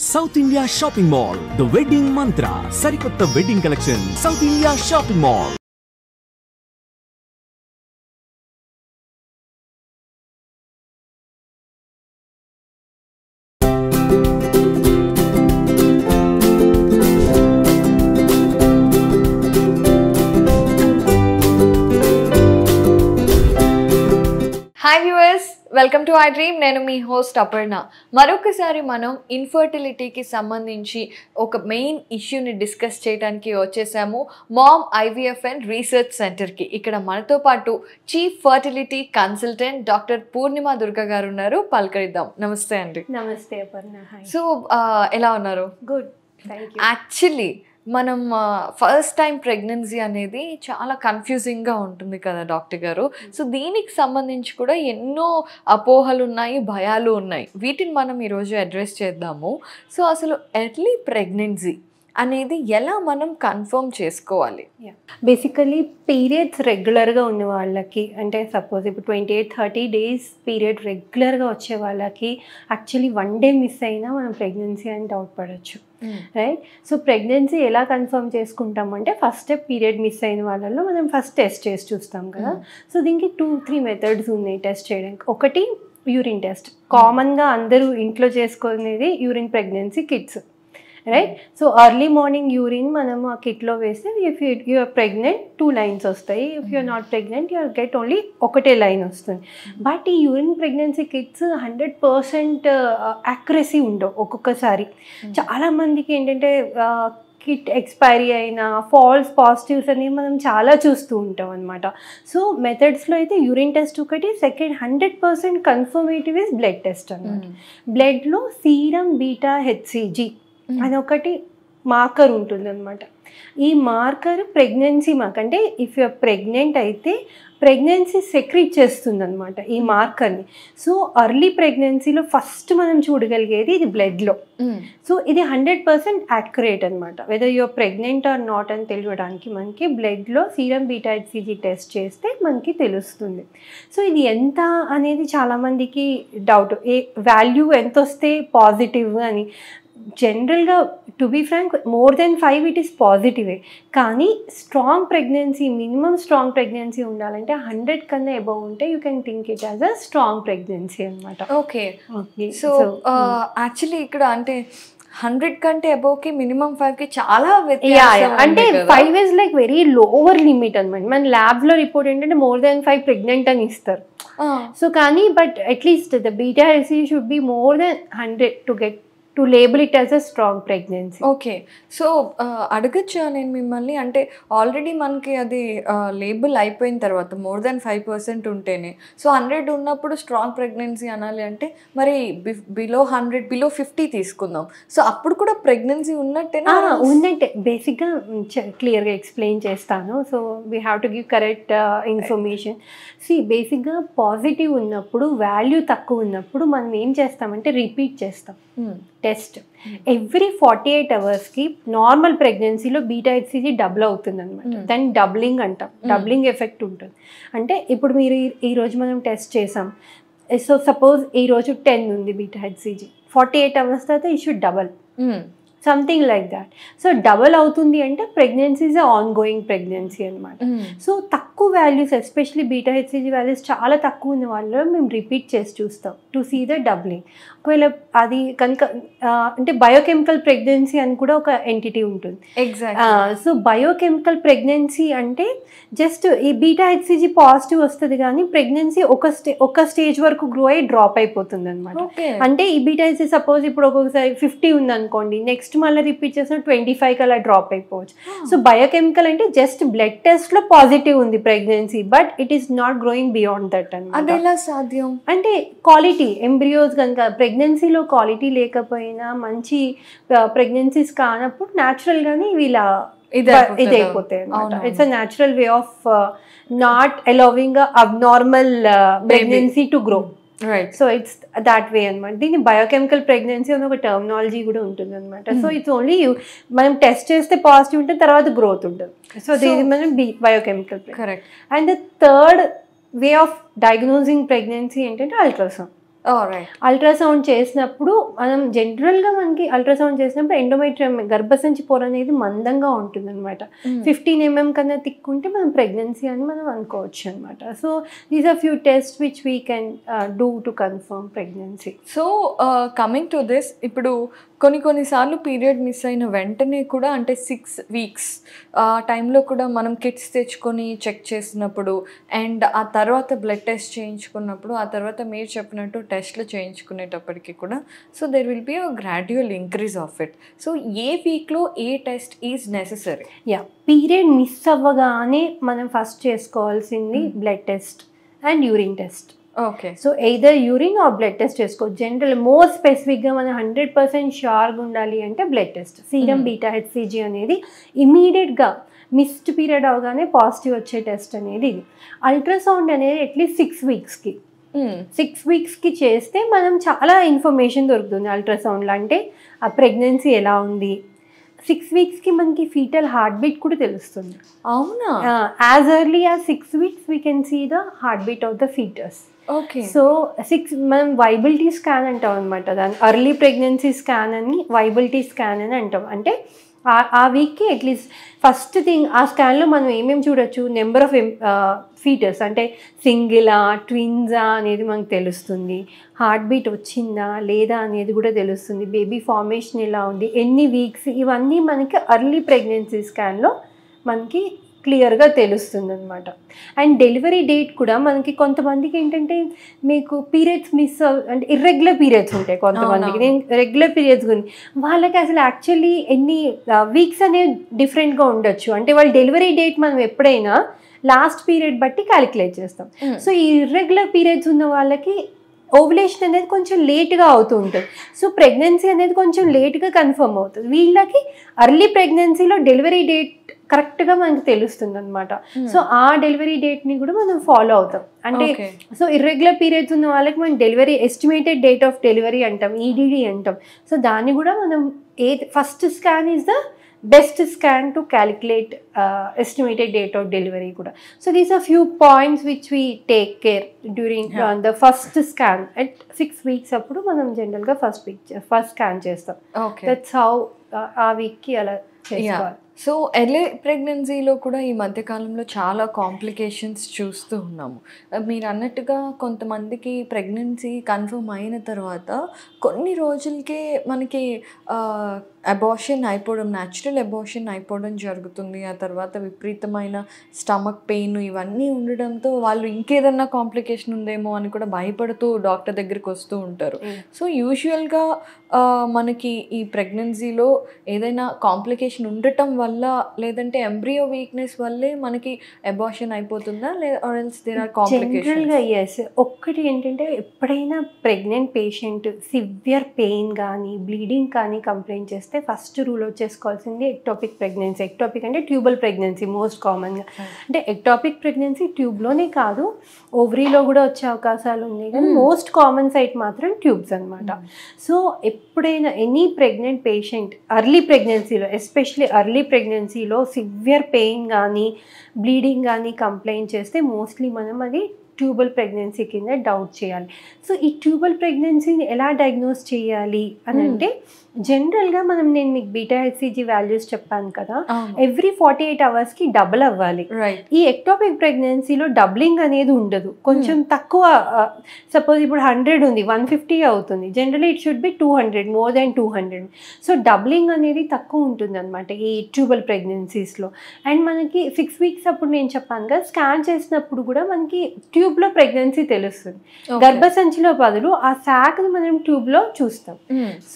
South India Shopping Mall, The Wedding Mantra, Sarikotta Wedding Collection, South India Shopping Mall. Hi viewers, welcome to iDream. నేను మీ host Aparna. మరొకసారి మనం ఇన్ఫర్టిలిటీకి సంబంధించి ఒక main ఇష్యూని discuss చేయడానికి వచ్చేసాము మామ్ IVF అండ్ రీసెర్చ్ సెంటర్కి. ఇక్కడ మనతో పాటు చీఫ్ ఫర్టిలిటీ కన్సల్టెంట్ డాక్టర్ పూర్ణిమ దుర్గా గారు ఉన్నారు. పలకరిద్దాం. నమస్తే అండి. నమస్తే అపర్ణ. సో ఎలా ఉన్నారు? Good, thank you. యాక్చువల్లీ మనం ఫస్ట్ టైం ప్రెగ్నెన్సీ అనేది చాలా కన్ఫ్యూజింగ్గా ఉంటుంది కదా డాక్టర్ గారు. సో దీనికి సంబంధించి కూడా ఎన్నో అపోహలు ఉన్నాయి, భయాలు ఉన్నాయి. వీటిని మనం ఈరోజు అడ్రస్ చేద్దాము. సో అసలు ఎర్లీ ప్రెగ్నెన్సీ అనేది ఎలా మనం కన్ఫర్మ్ చేసుకోవాలి? బేసికలీ పీరియడ్స్ రెగ్యులర్గా ఉన్న వాళ్ళకి, అంటే సపోజ్ ఇప్పుడు 28-30 డేస్ పీరియడ్ రెగ్యులర్గా వచ్చే వాళ్ళకి యాక్చువల్లీ 1 డే మిస్ అయినా మనం ప్రెగ్నెన్సీ అని డౌట్ పడవచ్చు, రైట్? సో ప్రెగ్నెన్సీ ఎలా కన్ఫర్మ్ చేసుకుంటాం అంటే ఫస్ట్ స్టెప్ పీరియడ్ మిస్ అయిన వాళ్ళలో మనం ఫస్ట్ టెస్ట్ చేసి చూస్తాం కదా. సో దీనికి 2-3 మెథడ్స్ ఉన్నాయి టెస్ట్ చేయడానికి. ఒకటి యూరిన్ టెస్ట్, కామన్గా అందరూ ఇంట్లో చేసుకునేది urine pregnancy kits, right? So early morning urine మనం ఆ కిట్లో వేస్తే if you are pregnant 2 lines వస్తాయి. If you are not pregnant you get only ఒకటే లైన్ వస్తుంది. బట్ ఈ యూరిన్ ప్రెగ్నెన్సీ కిట్స్ 100% యాక్యురసీ ఉండవు. ఒక్కొక్కసారి చాలామందికి ఏంటంటే కిట్ ఎక్స్పైరీ అయిన ఫాల్స్ పాజిటివ్స్ అనేవి మనం చాలా చూస్తూ ఉంటాం అనమాట. సో మెథడ్స్లో అయితే యూరిన్ టెస్ట్ ఒకటి, second 100% confirmative is blood test అనమాట. బ్లడ్లో సీరం బీటా HCG అదొకటి మార్కర్ ఉంటుంది అనమాట. ఈ మార్కర్ ప్రెగ్నెన్సీ మార్క్, అంటే ఇఫ్ యూ ప్రెగ్నెంట్ అయితే ప్రెగ్నెన్సీ సెక్రీట్ చేస్తుంది అనమాట ఈ మార్కర్ని. సో ఎర్లీ ప్రెగ్నెన్సీలో ఫస్ట్ మనం చూడగలిగేది ఇది బ్లడ్లో. సో ఇది 100% యాక్యురేట్ అనమాట. Whether you are pregnant or not అని తెలియడానికి మనకి బ్లడ్లో సీరం బీటా HCG టెస్ట్ చేస్తే మనకి తెలుస్తుంది. సో ఇది ఎంత అనేది చాలామందికి డౌట్, ఏ వాల్యూ ఎంత వస్తే పాజిటివ్ అని. జనరల్గా to be frank more than 5 it is పాజిటివే. కానీ strong pregnancy, minimum strong pregnancy ఉండాలంటే 100 కన్నా అబౌవ్ ఉంటే you can think it as a strong pregnancy అనమాట. ఓకే. సో యాక్చువల్లీ ఇక్కడ అంటే 100 కంటే అబోవ్కి మినిమం 5కి చాలా వ్యత్యాసం. అంటే 5 is like very lower limit అనమాట. మన ల్యాబ్లో రిపోర్ట్ ఏంటంటే మోర్ దెన్ 5 ప్రెగ్నెంట్ అని ఇస్తారు. సో కానీ but at least the beta HCG should be more than 100 to label it as a strong pregnancy. Okay. So అడగచ్చా నేను మిమ్మల్ని, అంటే ఆల్రెడీ మనకి అది లేబుల్ అయిపోయిన తర్వాత మోర్ దెన్ 5% ఉంటేనే, సో 100 ఉన్నప్పుడు స్ట్రాంగ్ ప్రెగ్నెన్సీ అనాలి అంటే మరి బిలో 100 బిలో 50 తీసుకుందాం. సో అప్పుడు కూడా ప్రెగ్నెన్సీ ఉన్నట్టేనా? ఉన్నట్టే. బేసిక్గా క్లియర్గా ఎక్స్ప్లెయిన్ చేస్తాను. So we have to give correct information. బేసిక్గా పాజిటివ్ ఉన్నప్పుడు, వాల్యూ తక్కువ ఉన్నప్పుడు మనం ఏం చేస్తామంటే రిపీట్ చేస్తాం టెస్ట్. ఎవ్రీ 48 అవర్స్కి నార్మల్ ప్రెగ్నెన్సీలో బీటా HCG డబుల్ అవుతుంది అనమాట. దాన్ని డబ్లింగ్ అంటాం. డబ్లింగ్ ఎఫెక్ట్ ఉంటుంది. అంటే ఇప్పుడు మీరు ఈరోజు మనం టెస్ట్ చేసాం. సో సపోజ్ ఈరోజు 10 ఉంది బీటా HCG, 48 అవర్స్ తర్వాత ఈ should double, something like that. So double అవుతుంది అంటే pregnancy is on going pregnancy అనమాట. సో తక్కువ values, especially beta HCG values చాలా తక్కువ ఉన్న వాళ్ళలో మేము రిపీట్ చేసి చూస్తాం టు సీ ద డబ్లింగ్. ఒకవేళ అది కనుక అంటే బయోకెమికల్ ప్రెగ్నెన్సీ అని కూడా ఒక ఎంటిటీ ఉంటుంది. సో బయోకెమికల్ ప్రెగ్నెన్సీ అంటే జస్ట్ ఈ బీటా HCG పాజిటివ్ వస్తుంది కానీ ప్రెగ్నెన్సీ ఒక స్టేజ్ వరకు గ్రో అయ్యి డ్రాప్ అయిపోతుంది అనమాట. అంటే ఈ బీటా HCG సపోజ్ ఇప్పుడు ఒక్కొక్కసారి 50 ఉంది అనుకోండి, నెక్స్ట్ మళ్ళీ రిపీట్ చేసిన 25కి అలా డ్రాప్ అయిపోవచ్చు. సో బయోకెమికల్ అంటే జస్ట్ బ్లడ్ టెస్ట్ లో పాజిటివ్ ఉంది pregnancy, but it is not growing beyond that అనమాట. అది ఎలా సాధ్యం? అంటే క్వాలిటీ ఎంబ్రియోస్ కనుక ప్రెగ్నెన్సీలో క్వాలిటీ లేకపోయినా, మంచి ప్రెగ్నెన్సీస్ కానప్పుడు న్యాచురల్ గానీ వీళ్ళ ఇదైపోతాయి అనమాట. It's a natural way of not allowing abnormal pregnancy to grow. Right. So it's that way అనమాట. దీన్ని బయోకెమికల్ ప్రెగ్నెన్సీ అని ఒక టర్మినాలజీ కూడా ఉంటుంది అనమాట. సో ఇట్స్ ఓన్లీ మనం టెస్ట్ చేస్తే పాజిటివ్ ఉంటుంది, తర్వాత గ్రోత్ ఉంటుంది. సో దీన్ని మనం biochemical. Correct. And the third way of diagnosing pregnancy ఏంటంటే అల్ట్రాసౌండ్. ఆల్రైట్. అల్ట్రాసౌండ్ చేసినప్పుడు మనం జనరల్గా మనకి అల్ట్రాసౌండ్ చేసినప్పుడు ఎండోమెట్రియం గర్భసంచి పొర అనేది మందంగా ఉంటుంది అనమాట. 15 mm కన్నా తిక్కుంటే మనం ప్రెగ్నెన్సీ అని మనం అనుకోవచ్చు అనమాట. So these are few test which we can do to confirm pregnancy. So coming to this, ఇప్పుడు కొన్నిసార్లు పీరియడ్ మిస్ అయిన వెంటనే కూడా, అంటే 6 weeks ఆ టైంలో కూడా మనం కిట్స్ తెచ్చుకొని చెక్ చేసినప్పుడు అండ్ ఆ తర్వాత బ్లడ్ టెస్ట్ చేయించుకున్నప్పుడు, ఆ తర్వాత మీరు చెప్పినట్టు టెస్ట్లు చేయించుకునేటప్పటికి కూడా so there will be a gradual increase of it. So ఏ వీక్లో ఏ test is necessary? Period miss అవ్వగానే మనం ఫస్ట్ చేసుకోవాల్సింది blood test and urine test. Okay. So either urine or blood test చేసుకోవచ్చు. జనరల్ మోర్ స్పెసిఫిక్గా మనం 100% షూర్గా ఉండాలి అంటే blood test. Serum beta HCG అనేది ఇమీడియట్గా మిస్డ్ పీరియడ్ అవగానే పాజిటివ్ వచ్చే టెస్ట్ అనేది ఇది. అల్ట్రాసౌండ్ అనేది అట్లీస్ట్ 6 weeksకి 6 weeksకి చేస్తే మనం చాలా ఇన్ఫర్మేషన్ దొరుకుతుంది అల్ట్రాసౌండ్లో. అంటే ఆ ప్రెగ్నెన్సీ ఎలా ఉంది, 6 weeksకి మనకి ఫీటల్ హార్ట్ బీట్ కూడా తెలుస్తుంది. అవునా? As early as 6 weeks we can see the heart beat of the foetus. Okay. So మనం వైబిలిటీ స్కాన్ అంటాం అనమాట. దాన్ని అర్లీ ప్రెగ్నెన్సీ స్కాన్ అని వైబిలిటీ స్కాన్ అని అంటాం. అంటే ఆ వీక్కి అట్లీస్ట్ ఫస్ట్ థింగ్ ఆ స్కాన్లో మనం ఏమేమి చూడొచ్చు, నెంబర్ ఆఫ్ ఫీటర్స్ అంటే సింగిలా ట్విన్సా అనేది మనకు తెలుస్తుంది, హార్ట్ బీట్ వచ్చిందా లేదా అనేది కూడా తెలుస్తుంది, బేబీ ఫార్మేషన్ ఎలా ఉంది, ఎన్ని వీక్స్, ఇవన్నీ మనకి అర్లీ ప్రెగ్నెన్సీ స్కాన్లో మనకి క్లియర్గా తెలుస్తుంది అనమాట. అండ్ డెలివరీ డేట్ కూడా మనకి కొంతమందికి ఏంటంటే మీకు పీరియడ్స్ మిస్ అంటే ఇర్రెగ్యులర్ పీరియడ్స్ ఉంటాయి కొంతమందికి. నేను రెగ్యులర్ పీరియడ్స్ గురించి వాళ్ళకి అసలు యాక్చువల్లీ ఎన్ని వీక్స్ అనేవి డిఫరెంట్గా ఉండొచ్చు. అంటే వాళ్ళ డెలివరీ డేట్ మనం ఎప్పుడైనా లాస్ట్ పీరియడ్ బట్టి క్యాలిక్యులేట్ చేస్తాం. సో ఈ ఇర్రెగ్యులర్ పీరియడ్స్ ఉన్న వాళ్ళకి ఓవులేషన్ అనేది కొంచెం లేట్గా అవుతూ ఉంటుంది. సో ప్రెగ్నెన్సీ అనేది కొంచెం లేట్గా కన్ఫర్మ్ అవుతుంది. వీళ్ళకి అర్లీ ప్రెగ్నెన్సీలో డెలివరీ డేట్ కరెక్ట్గా మనకి తెలుస్తుంది అనమాట. సో ఆ డెలివరీ డేట్ని కూడా మనం ఫాలో అవుతాం. అంటే సో ఇర్రెగ్యులర్ పీరియడ్స్ ఉన్న వాళ్ళకి మనం delivery estimated date of delivery అంటాం, ఈడీడీ అంటాం. సో దాన్ని కూడా మనం first scan is the best scan to calculate estimated date of delivery kuda. So these are few points which we take care during the first scan at 6 weeks appudu manam general ga first scan chestam. Okay, that's how aa week ki ala chesukovali. So early ప్రెగ్నెన్సీలో కూడా ఈ మధ్యకాలంలో చాలా complications చూస్తూ ఉన్నాము. మీరు అన్నట్టుగా కొంతమందికి ప్రెగ్నెన్సీ కన్ఫర్మ్ అయిన తర్వాత కొన్ని రోజులకే మనకి అబార్షన్ అయిపోవడం, న్యాచురల్ అబార్షన్ అయిపోవడం జరుగుతుంది. ఆ తర్వాత విపరీతమైన స్టమక్ పెయిన్ ఇవన్నీ ఉండడంతో వాళ్ళు ఇంకేదన్నా కాంప్లికేషన్ ఉందేమో అని కూడా భయపడుతూ డాక్టర్ దగ్గరికి వస్తూ ఉంటారు. సో యూజువల్గా మనకి ఈ ప్రెగ్నెన్సీలో ఏదైనా కాంప్లికేషన్ ఉండటం వల్ల లేదంటే ఎంబ్రియో వీక్నెస్ వల్లే మనకి అబార్షన్ అయిపోతుందా, జనరల్గా ఎస్. ఒక్కటి ఏంటంటే ఎప్పుడైనా ప్రెగ్నెంట్ పేషెంట్ సివియర్ పెయిన్ కానీ బ్లీడింగ్ కానీ కంప్లైంట్ చేస్తే ఫస్ట్ రూల్ వచ్చేసుకోవాల్సింది ఎక్టాపిక్ ప్రెగ్నెన్సీ. ఎక్టాపిక్ అంటే ట్యూబల్ ప్రెగ్నెన్సీ మోస్ట్ కామన్గా. అంటే ఎక్టాపిక్ ప్రెగ్నెన్సీ ట్యూబ్లోనే కాదు ఓవరీలో కూడా వచ్చే అవకాశాలు ఉన్నాయి, కానీ మోస్ట్ కామన్ సైట్ మాత్రం ట్యూబ్స్ అనమాట. సో ఎప్పుడైనా ఎనీ ప్రెగ్నెంట్ పేషెంట్ అర్లీ ప్రెగ్నెన్సీలో, ఎస్పెషలీ అర్లీ ప్రెగ్నెన్సీలో సివియర్ పెయిన్ కానీ బ్లీడింగ్ కానీ కంప్లైంట్ చేస్తే మోస్ట్లీ మనం అది ట్యూబల్ ప్రెగ్నెన్సీ కింద డౌట్ చేయాలి. సో ఈ ట్యూబల్ ప్రెగ్నెన్సీని ఎలా డయాగ్నోస్ చేయాలి అని అంటే జనరల్గా నేను మీకు బీటా హెచ్సిజీ వాల్యూస్ చెప్పాను కదా, ఎవ్రీ 48 hours డబుల్ అవ్వాలి. ఈ ఎక్టోపిక్ ప్రెగ్నెన్సీలో డబ్లింగ్ అనేది ఉండదు, కొంచెం తక్కువ. సపోజ్ ఇప్పుడు 100 ఉంది, 150 అవుతుంది. Generally it should be 200, more than 200. So doubling అనేది తక్కువ ఉంటుంది అనమాట ఈ ట్యూబల్ ప్రెగ్నెన్సీస్లో. అండ్ మనకి 6 weeks అప్పుడు నేను చెప్పాను కదా, స్కాన్ చేసినప్పుడు కూడా మనకి ట్యూబ్లో ప్రెగ్నెన్సీ తెలుస్తుంది. గర్భసంచిలో బదులు ఆ శాక్ని మనం ట్యూబ్లో చూస్తాం.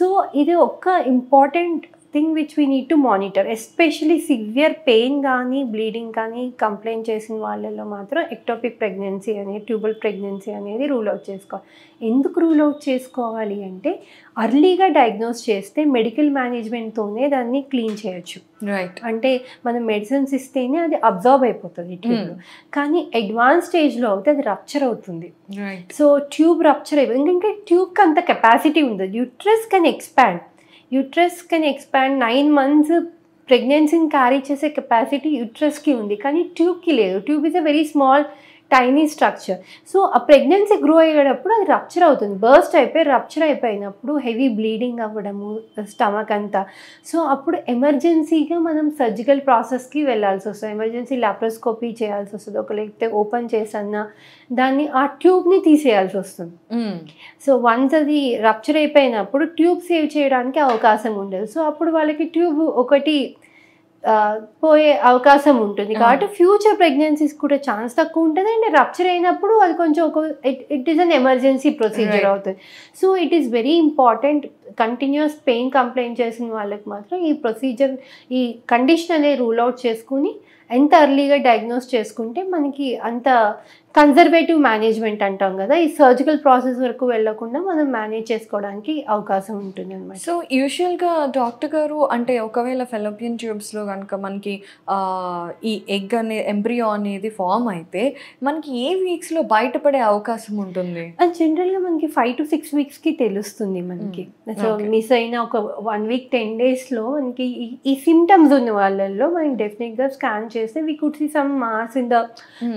సో ఇది ఒక important thing which we need to monitor. Especially severe pain కానీ బ్లీడింగ్ కానీ కంప్లైంట్ చేసిన వాళ్ళలో మాత్రం ఎక్టోపిక్ ప్రెగ్నెన్సీ అనేది, ట్యూబల్ ప్రెగ్నెన్సీ అనేది రూల్ అవుట్ చేసుకోవాలి. ఎందుకు రూల్ అవుట్ చేసుకోవాలి అంటే అర్లీగా డయాగ్నోస్ చేస్తే మెడికల్ మేనేజ్మెంట్తోనే దాన్ని క్లీన్ చేయొచ్చు. రైట్. అంటే మనం మెడిసిన్స్ ఇస్తేనే అది అబ్జర్వ్ అయిపోతుంది ట్యూబ్లో. కానీ అడ్వాన్స్ స్టేజ్లో అయితే అది రప్చర్ అవుతుంది. సో ట్యూబ్ రప్చర్ అయిపోతుంది, ఎందుకంటే ట్యూబ్కి అంత కెపాసిటీ ఉండదు. యూట్రస్ కెన్ ఎక్స్పాండ్ 9 months ప్రెగ్నెన్సీని క్యారీ చేసే కెపాసిటీ యూట్రస్కి ఉంది, కానీ ట్యూబ్కి లేదు. Tube is a very small tiny structure. So ఆ ప్రెగ్నెన్సీ గ్రో అయ్యేటప్పుడు అది రప్చర్ అవుతుంది, బర్స్ట్ అయిపోయి రప్చర్ అయిపోయినప్పుడు హెవీ బ్లీడింగ్ అవ్వడము స్టమక్ అంతా. సో అప్పుడు ఎమర్జెన్సీగా మనం సర్జికల్ ప్రాసెస్కి వెళ్ళాల్సి వస్తుంది, ఎమర్జెన్సీ లాప్రోస్కోపీ చేయాల్సి వస్తుంది, ఒక లేకపోతే ఓపెన్ చేసన్నా దాన్ని ఆ ట్యూబ్ని తీసేయాల్సి వస్తుంది. సో వన్స్ అది రప్చర్ అయిపోయినప్పుడు ట్యూబ్ సేవ్ చేయడానికి అవకాశం ఉండదు. సో అప్పుడు వాళ్ళకి ట్యూబ్ ఒకటి పోయే అవకాశం ఉంటుంది. కాబట్టి ఫ్యూచర్ ప్రెగ్నెన్సీస్ కూడా ఛాన్స్ తక్కువ ఉంటుంది. అండ్ రప్చర్ అయినప్పుడు అది కొంచెం it is an emergency procedure అవుతుంది. So it is very important. Continuous pain complaint చేసిన వాళ్ళకి మాత్రం ఈ ప్రొసీజర్, ఈ కండిషన్ అనేది రూల్ అవుట్ చేసుకుని ఎంత ఎర్లీగా డయాగ్నోస్ చేసుకుంటే మనకి అంత కన్జర్వేటివ్ మేనేజ్మెంట్ అంటాం కదా, ఈ సర్జికల్ ప్రాసెస్ వరకు వెళ్ళకుండా మనం మేనేజ్ చేసుకోవడానికి అవకాశం ఉంటుంది అనమాట. సో యూజువల్గా డాక్టర్ గారు అంటే ఒకవేళ ఫెలోపియన్ ట్యూబ్స్లో కనుక మనకి ఈ ఎగ్ అనే ఎంబ్రియో అనేది ఫామ్ అయితే మనకి ఏ వీక్స్లో బయటపడే అవకాశం ఉంటుంది? అది జనరల్గా మనకి 5 to 6 వీక్స్కి తెలుస్తుంది మనకి. సో మిస్ అయిన ఒక 1 week 10 daysలో మనకి ఈ సిమ్టమ్స్ ఉన్న వాళ్ళల్లో మనకి డెఫినెట్గా స్కాన్ చేస్తే we could see some mass in the,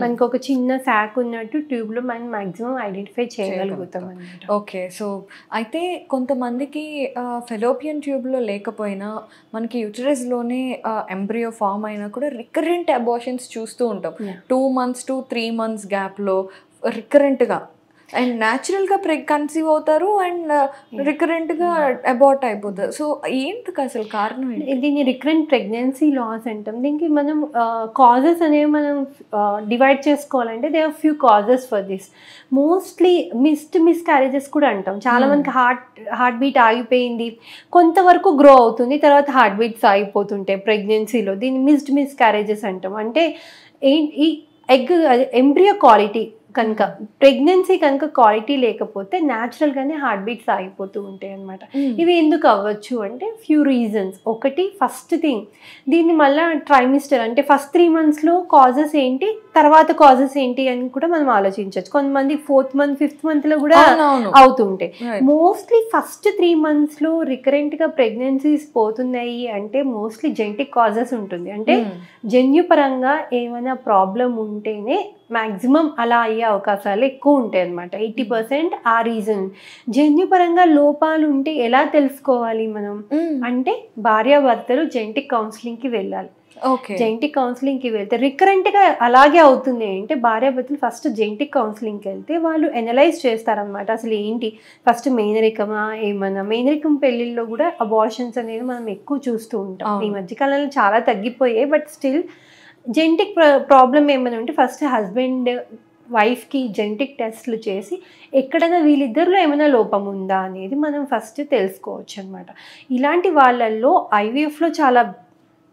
మనకి ఒక చిన్న శాక్ ఉన్నట్టు ట్యూబ్లో మనం మ్యాక్సిమం ఐడెంటిఫై చేయగలుగుతాం అన్నమాట. ఓకే. సో అయితే కొంతమందికి ఫెలోపియన్ ట్యూబ్లో లేకపోయినా మనకి యూటరస్లోనే ఎంబ్రియో ఫామ్ అయినా కూడా రికరెంట్ అబార్షన్స్ చూస్తూ ఉంటాం. 2 months to 3 months గ్యాప్లో రికరెంట్గా అండ్ న్యాచురల్గా కన్సీవ్ అవుతారు అండ్ రికరెంట్గా అబార్ట్ అయిపోతారు. సో ఏంటికి అసలు కారణం ఏంటి? దీన్ని రికరెంట్ ప్రెగ్నెన్సీ లాస్ అంటాం. దీనికి మనం కాజెస్ అనేవి మనం డివైడ్ చేసుకోవాలంటే they are few causes for this. Mostly miscarriages కూడా అంటాం. చాలా మందికి హార్ట్ బీట్ ఆగిపోయింది, కొంతవరకు గ్రో అవుతుంది, తర్వాత హార్ట్ బీట్స్ ఆగిపోతుంటాయి ప్రెగ్నెన్సీలో. దీన్ని మిస్ క్యారేజెస్ అంటాం. అంటే ఈ ఎగ్ ఎంబ్రియో క్వాలిటీ కనుక, ప్రెగ్నెన్సీ కనుక క్వాలిటీ లేకపోతే న్యాచురల్గానే హార్ట్ బీట్స్ ఆగిపోతూ ఉంటాయి అనమాట. ఇవి ఎందుకు అవ్వచ్చు అంటే ఫ్యూ రీజన్స్. ఒకటి, ఫస్ట్ థింగ్, దీన్ని మళ్ళీ ట్రైమిస్టర్ అంటే ఫస్ట్ 3 monthsలో కాజెస్ ఏంటి, తర్వాత కాజెస్ ఏంటి అని కూడా మనం ఆలోచించవచ్చు. కొంతమంది 4th month 5th monthలో కూడా అవుతుంటాయి. మోస్ట్లీ ఫస్ట్ 3 monthsలో రికరెంట్గా ప్రెగ్నెన్సీస్ పోతున్నాయి అంటే మోస్ట్లీ జెనెటిక్ కాజెస్ ఉంటుంది. అంటే జన్యుపరంగా ఏమైనా ప్రాబ్లం ఉంటేనే మ్యాక్సిమం అలా అయ్యే అవకాశాలు ఎక్కువ ఉంటాయి అన్నమాట. 80% ఆ రీజన్. జన్యుపరంగా లోపాలు ఉంటే ఎలా తెలుసుకోవాలి మనం అంటే భార్యాభర్తలు జెనెటిక్ కౌన్సిలింగ్కి వెళ్ళాలి. జెనెటిక్ కౌన్సిలింగ్కి వెళ్తే రికరెంట్గా అలాగే అవుతుంది అంటే భార్యాభర్తలు ఫస్ట్ జెనెటిక్ కౌన్సిలింగ్కి వెళ్తే వాళ్ళు ఎనలైజ్ చేస్తారనమాట. అసలు ఏంటి, ఫస్ట్ మేనరికమా ఏమన్నా. మేనరికం పెళ్ళిళ్ళలో కూడా అబార్షన్స్ అనేది మనం ఎక్కువ చూస్తూ ఉంటాం. ఈ మధ్యకాలంలో చాలా తగ్గిపోయాయి, బట్ స్టిల్ జెనెటిక్ ప్రాబ్లం ఏమైనా ఉంటే ఫస్ట్ హస్బెండ్ వైఫ్కి జెనెటిక్ టెస్ట్లు చేసి ఎక్కడైనా వీళ్ళిద్దరిలో ఏమైనా లోపం ఉందా అనేది మనం ఫస్ట్ తెలుసుకోవచ్చు అనమాట. ఇలాంటి వాళ్ళల్లో ఐవీఎఫ్లో చాలా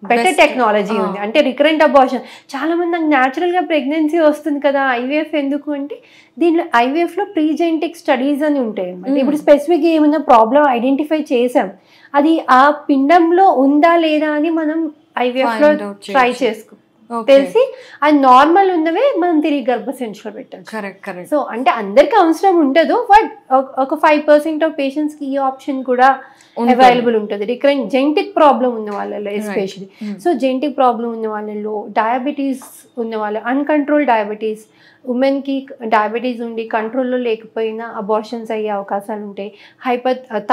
బెటర్ టెక్నాలజీ ఉంది. అంటే రికరెంట్ అబార్షన్ చాలామంది నాకు న్యాచురల్గా ప్రెగ్నెన్సీ వస్తుంది కదా ఐవీఎఫ్ ఎందుకు అంటే దీనిలో ఐవీఎఫ్లో ప్రీ జెనెటిక్ స్టడీస్ అని ఉంటాయి అన్నమాట. ఇప్పుడు స్పెసిఫిక్గా ఏమైనా ప్రాబ్లం ఐడెంటిఫై చేసాం, అది ఆ పిండంలో ఉందా లేదా అని మనం ఐవీఎఫ్లో ట్రై చేసుకో తెలిసి అది నార్మల్ ఉన్నవే మనం తిరిగి గర్భసంచిలో పెట్టాలి. కరెక్ట్. సో అంటే అందరికి అవసరం ఉండదు, బట్ ఒక 5% ఆఫ్ పేషెంట్స్కి ఈ ఆప్షన్ కూడా అవైలబుల్ ఉంటుంది. రికరెంట్ జెనెటిక్ ప్రాబ్లం ఉన్న వాళ్ళలో ఎస్పెషలీ. సో జెనెటిక్ ప్రాబ్లం ఉన్న వాళ్ళలో, డయాబెటీస్ ఉన్న వాళ్ళ, అన్కంట్రోల్ డయాబెటీస్, ఉమెన్కి డయాబెటీస్ ఉండి కంట్రోల్లో లేకపోయినా అబార్షన్స్ అయ్యే అవకాశాలు ఉంటాయి.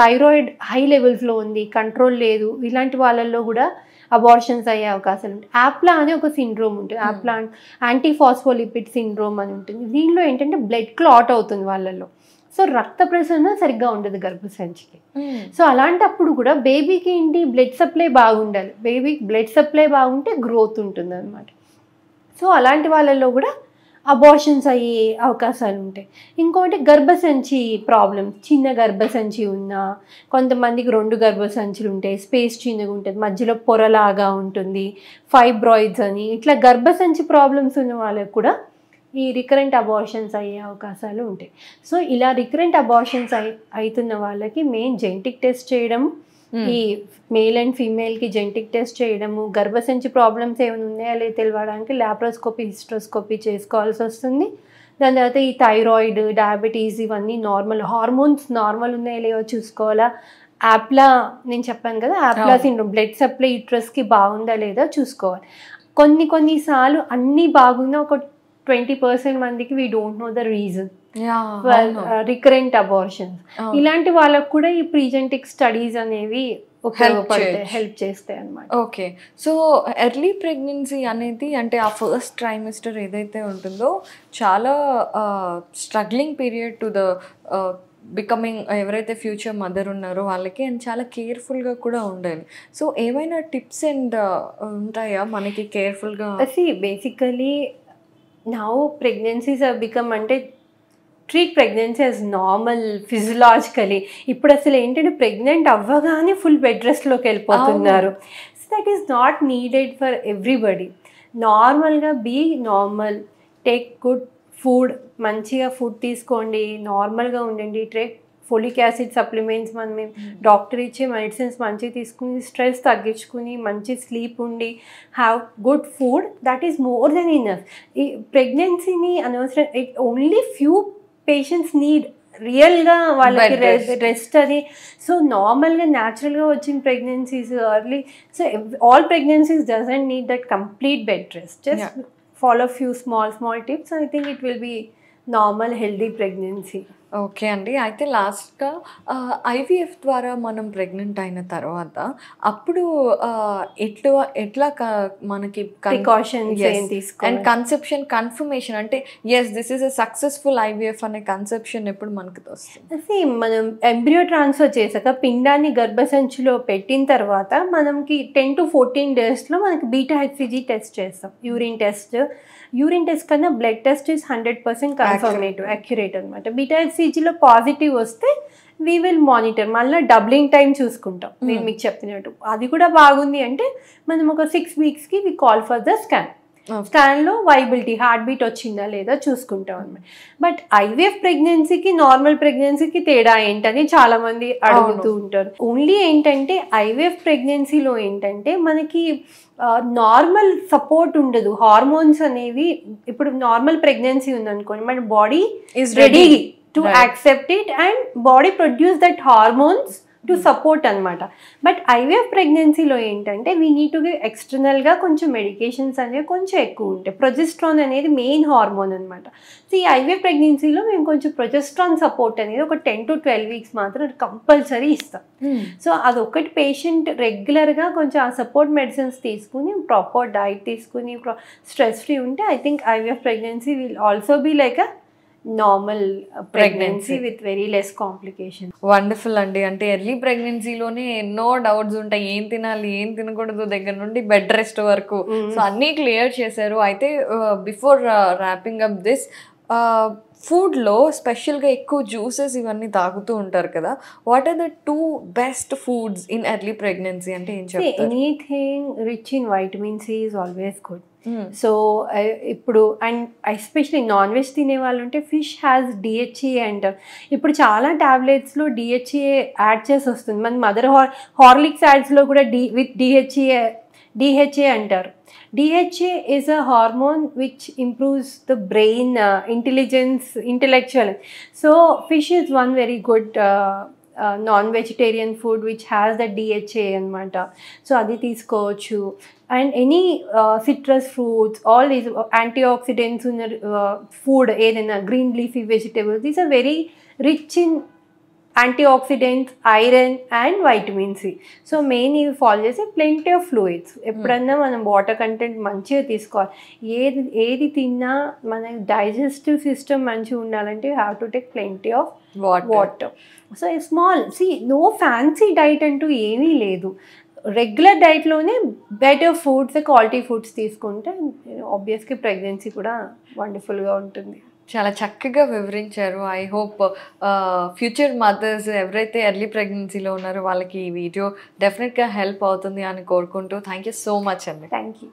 థైరాయిడ్ హై లెవెల్స్లో ఉంది, కంట్రోల్ లేదు, ఇలాంటి వాళ్ళల్లో కూడా అబార్షన్స్ అయ్యే అవకాశాలు ఉంటాయి. యాప్లా అనే ఒక సిండ్రోమ్ ఉంటుంది, యాప్లా యాంటీఫాస్ఫోలిపిడ్ సిండ్రోమ్ అని ఉంటుంది. దీనిలో ఏంటంటే బ్లడ్ క్లాట్ అవుతుంది వాళ్ళల్లో. సో రక్త ప్రసరణ సరిగ్గా ఉండదు గర్భసంచికి. సో అలాంటప్పుడు కూడా బేబీకి ఏంటి, బ్లడ్ సప్లై బాగుండాలి. బేబీకి బ్లడ్ సప్లై బాగుంటే గ్రోత్ ఉంటుంది అనమాట. సో అలాంటి వాళ్ళల్లో కూడా అబార్షన్స్ అయ్యే అవకాశాలు ఉంటాయి. ఇంకోటి గర్భసంచి ప్రాబ్లమ్స్, చిన్న గర్భసంచి ఉన్నా, కొంతమందికి 2 గర్భసంచులు ఉంటాయి, స్పేస్ చిన్నగా ఉంటుంది, మధ్యలో పొరలాగా ఉంటుంది, ఫైబ్రాయిడ్స్ అని, ఇట్లా గర్భసంచి ప్రాబ్లమ్స్ ఉన్న వాళ్ళకి కూడా ఈ రికరెంట్ అబార్షన్స్ అయ్యే అవకాశాలు ఉంటాయి. సో ఇలా రికరెంట్ అబార్షన్స్ అవుతున్న వాళ్ళకి మెయిన్ జెనెటిక్ టెస్ట్ చేయడం, ఈ మేల్ అండ్ ఫీమేల్కి జెనెటిక్ టెస్ట్ చేయడము, గర్భసంచి ప్రాబ్లమ్స్ ఏమైనా ఉన్నాయా లేదా తెలియడానికి లాప్రోస్కోపీ, హిస్ట్రోస్కోపీ చేసుకోవాల్సి వస్తుంది. దాని తర్వాత ఈ థైరాయిడ్, డయాబెటీస్ ఇవన్నీ నార్మల్, హార్మోన్స్ నార్మల్ ఉన్నాయా లేవో చూసుకోవాలా. యాప్లా నేను చెప్పాను కదా, యాప్లా సిండ్రోమ్, బ్లడ్ సప్లై యూట్రస్కి బాగుందా లేదా చూసుకోవాలి. కొన్నిసార్లు అన్నీ బాగున్నా ఒక 20% మందికి we don't know the reason Yeah, recurrent abortions. ఇలాంటి వాళ్ళకు కూడా ఈ ప్రీజెంటిక్ స్టడీస్ అనేవి ఉపయోగపడతాయి, హెల్ప్ చేస్తాయి అన్నమాట. ఓకే. సో ఎర్లీ ప్రెగ్నెన్సీ అనేది అంటే ఆ ఫస్ట్ ట్రైమిస్టర్ ఏదైతే ఉంటుందో చాలా struggling period to the becoming ఎవరైతే ఫ్యూచర్ మదర్ ఉన్నారో వాళ్ళకి, అండ్ చాలా కేర్ఫుల్గా కూడా ఉండాలి. సో ఏమైనా టిప్స్ అండ్ ఉంటాయా మనకి కేర్ఫుల్గా? Basically now pregnancies have become అంటే treat pregnancy as normal physiologically. ఇప్పుడు అసలు ఏంటంటే ప్రెగ్నెంట్ అవ్వగానే ఫుల్ బెడ్ రెస్ట్లోకి వెళ్ళిపోతున్నారు. So that is not needed for everybody. నార్మల్గా be normal, take good food, మంచిగా ఫుడ్ తీసుకోండి, నార్మల్గా ఉండండి, టేక్ ఫోలిక్ యాసిడ్ సప్లిమెంట్స్, మనం డాక్టర్ ఇచ్చే మెడిసిన్స్ మంచిగా తీసుకుని స్ట్రెస్ తగ్గించుకుని మంచి స్లీప్ ఉండి have good food, that is more than enough. ఈ ప్రెగ్నెన్సీని అనవసరం, it only few patients need రియల్గా వాళ్ళకి రెస్ట్ అది. సో నార్మల్గా న్యాచురల్గా వచ్చిన pregnancies early, so all pregnancies doesn't need that complete bed rest. Just follow few small tips. I think it will be normal healthy pregnancy. Okay అండి. అయితే లాస్ట్గా IVF ద్వారా మనం ప్రెగ్నెంట్ అయిన తర్వాత అప్పుడు ఎట్లా మనకి ప్రికాషన్స్ అండ్ కన్సెప్షన్ కన్ఫర్మేషన్ అంటే yes this is a successful IVF అనే కన్సెప్షన్ ఎప్పుడు మనకి వస్తుంది? మనం ఎంబ్రియో ట్రాన్స్ఫర్ చేశాక పిండాన్ని గర్భసంచిలో పెట్టిన తర్వాత మనకి 10 to 14 డేస్లో మనకి బీటా హెచ్సిజీ టెస్ట్ చేస్తాం. యూరిన్ టెస్ట్ కన్నా blood test is 100% confirmative, accurate అనమాట. బీటా హెచ్సిజీలో పాజిటివ్ వస్తే వీ విల్ మానిటర్, మళ్ళీ డబ్లింగ్ టైం చూసుకుంటాం. నేను మీకు చెప్పినట్టు అది కూడా బాగుంది అంటే మనం ఒక 6 weeksకి వి కాల్ ఫర్ ద స్కాన్లో వైబిలిటీ, హార్ట్ బీట్ వచ్చిందా లేదా చూసుకుంటాం అనమాట. బట్ ఐవీఎఫ్ ప్రెగ్నెన్సీకి నార్మల్ ప్రెగ్నెన్సీకి తేడా ఏంటని చాలా మంది అడుగుతూ ఉంటారు. ఓన్లీ ఏంటంటే ఐవీఎఫ్ ప్రెగ్నెన్సీలో ఏంటంటే మనకి నార్మల్ సపోర్ట్ ఉండదు. హార్మోన్స్ అనేవి, ఇప్పుడు నార్మల్ ప్రెగ్నెన్సీ ఉందనుకోండి, మన body is ready to accept it and body produce that hormones to support అనమాట. బట్ ఐవీఎఫ్ ప్రెగ్నెన్సీలో ఏంటంటే వీ నీడ్ టు గివ్ ఎక్స్టర్నల్గా కొంచెం మెడికేషన్స్ అనేవి కొంచెం ఎక్కువ ఉంటాయి. ప్రొజెస్ట్రాన్ అనేది మెయిన్ హార్మోన్ అనమాట. సో ఈ ఐవీఎఫ్ ప్రెగ్నెన్సీలో మేము కొంచెం ప్రొజెస్ట్రాన్ సపోర్ట్ అనేది ఒక 10 to 12 weeks మాత్రం కంపల్సరీ ఇస్తాం. సో అదొకటి పేషెంట్ రెగ్యులర్గా కొంచెం ఆ సపోర్ట్ మెడిసిన్స్ తీసుకుని ప్రాపర్ డైట్ తీసుకుని స్ట్రెస్ ఫ్రీ ఉంటే I think IVF pregnancy will also be like a normal pregnancy with very less complication. Wonderful అండి. అంటే ఎర్లీ ప్రెగ్నెన్సీలోనే ఎన్నో డౌట్స్ ఉంటాయి, ఏం తినాలి ఏం తినకూడదు దగ్గర నుండి బెడ్ రెస్ట్ వరకు. సో అన్నీ క్లియర్ చేశారు. అయితే బిఫోర్ ర్యాపింగ్ అప్ దిస్, ఫుడ్లో స్పెషల్గా ఎక్కువ జ్యూసెస్ ఇవన్నీ తాగుతూ ఉంటారు కదా, what are the 2 best foods in early pregnancy అంటే ఏం చెప్తారు? Anything rich in vitamin C is always good. So ఇప్పుడు అండ్ ఎస్పెషలీ నాన్ వెజ్ తినే వాళ్ళు ఉంటే ఫిష్ హ్యాస్ డిహెచ్ఏ అంటారు. ఇప్పుడు చాలా ట్యాబ్లెట్స్లో డిహెచ్ఏ యాడ్ చేసి వస్తుంది. మన మదర్ హార్లిక్స్ యాడ్స్లో కూడా విత్ డిహెచ్ఏ అంటారు. DHA is a hormone which improves the brain intelligence, intellectual. So fish is one very good non-vegetarian food which has the DHA anamata. So adi teeskochu. And any citrus fruits, all these antioxidants in food, ఏదైనా green leafy vegetables, these are very rich in antioxidants, iron and vitamin C. So main ఇవి follow చేసి plenty of fluids. ఎప్పుడన్నా మనం water content మంచిగా తీసుకోవాలి. ఏది తిన్నా మన డైజెస్టివ్ సిస్టమ్ మంచిగా ఉండాలంటే you have to take plenty of water. So small no fancy diet అంటూ ఏమీ లేదు. రెగ్యులర్ డైట్లోనే బెటర్ ఫుడ్స్, క్వాలిటీ ఫుడ్స్ తీసుకుంటే ఆబ్వియస్గా ప్రెగ్నెన్సీ కూడా వండర్ఫుల్గా ఉంటుంది. చాలా చక్కగా వివరించారు. ఐ హోప్ ఫ్యూచర్ మదర్స్ ఎవరైతే ఎర్లీ ప్రెగ్నెన్సీలో ఉన్నారో వాళ్ళకి ఈ వీడియో డెఫినెట్గా హెల్ప్ అవుతుంది అని కోరుకుంటూ థ్యాంక్ యూ సో మచ్ అండి. Thank you.